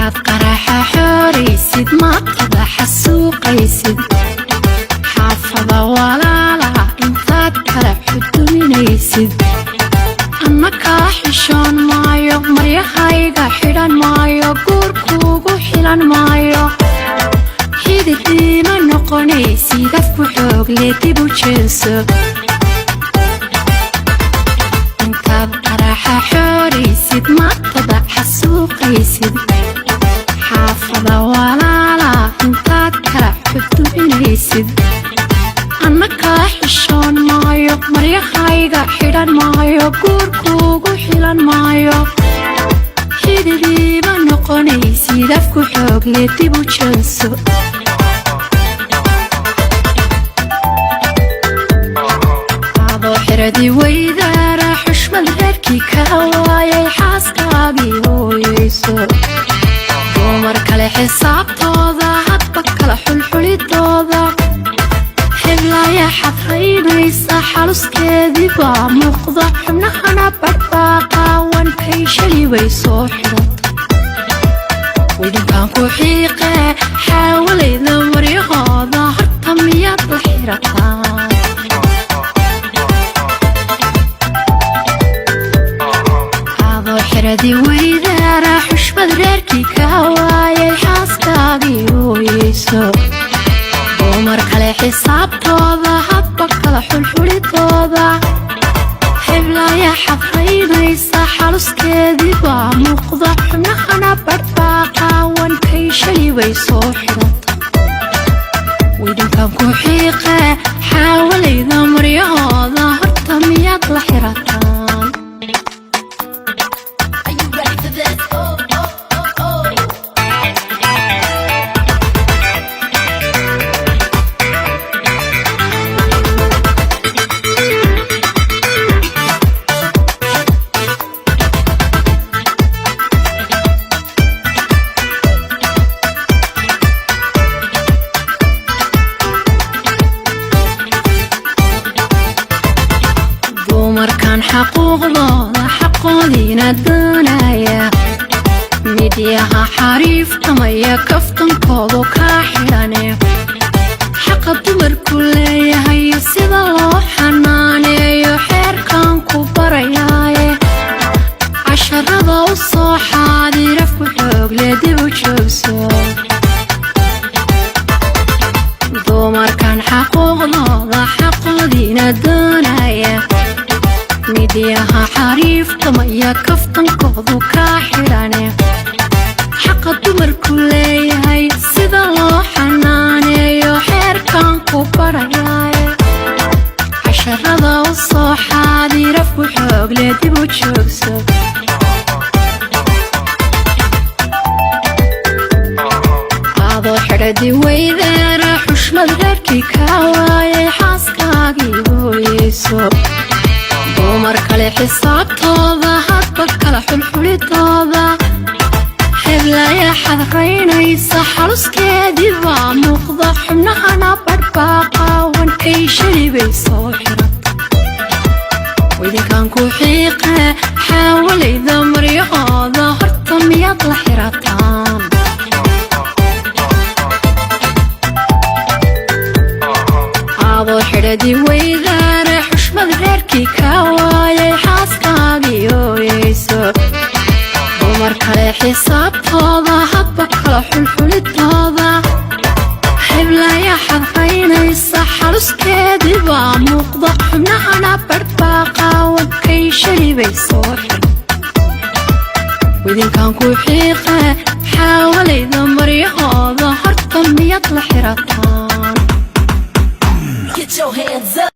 intaad qaraxa xooraysid maaqada xasuuqaysid xaafada walaalaha intaad kala xuduminaysid anna kaa xishoon maayo maryahayga xidhan maayo guurkuugu xilan maayo hididiima noqonaysid afku xoogle dib u jeeso intaad qaraxa xooraysid maaqada xasuuqaysid xaafada walaalaha intaad kala xuduminaysid anna kaa xishoon maayo maryahayga xidhan maayo guurkuugu xilan maayo hididiima noqonaysid afku xoogle dib u jeeso adoo xiradi weydaara xushmad reerkii ka waayay xaaskaagii hooyayso dumar kale xisaabtooda hadba kala xulxulidooda heblaya xadraynaysa xaluskeedii baa muuqda xubnahana badhbaaqaawan kay shali way soo xidhata weydinkaan ku xiiqe xaawalayda maryahooda horta miyaad la xirataan adoo xiradi weydaara xushmad reerkii ka waayay xaaskaagii hooyayso dumar kale xisaabtooda hadba kala xulxulidooda heblaya xadraynaysa xaluskeedii baa muuqda xubnahana badhbaaqaawan kay shali way soo xidhata weydinkaan ku xiiqe xaawalayda maryahooda horta miyaad la xirataan dumarkan xaquuqdooda xaqoodiina doonaya midyaha xariiftamaya kaftankoodu kaa xidhane xaqa dumarku leeyahay sida loo xanaaneeyo xeerkan ku barayaaye casharada u soo xaadir afku xoogle dib u joogso dumarkan xaquuqdooda xaqoodiina doonaya midyaha xariiftamaya kaftankoodu kaa xidhane xaqa dumarku leeyahay sida loo xanaaneeyo xeerkan ku barayaaye casharada u soo xaadir afku xoogle dib u joogso adoo xidhadi weydaara xushmad reerkii ka waayay xaaskaagii hooyayso dumar kale xisaabtooda hadba kala xulxulidooda heblaya xadraynaysa xaluskeedii baa muuqda xubnahana badhbaaqaawan kay shali bay soo xidhata weydinkaan ku xiiqe xaawalayda maryahooda horta miyaad la xirataan adoo xidhadi weydaara xushmad reerkii ka waayay xaaskaagii hooyayso dumar kale xisaabtooda hadba kala xulxulidooda heblaya xadraynaysa xaluskeedii baa muuqda xubnahana badhbaaqaawan kay shali bay soo xidhata weydinkaan ku xiiqe xaawalayda maryahooda horta miyaad la xirataan. Get your hands up.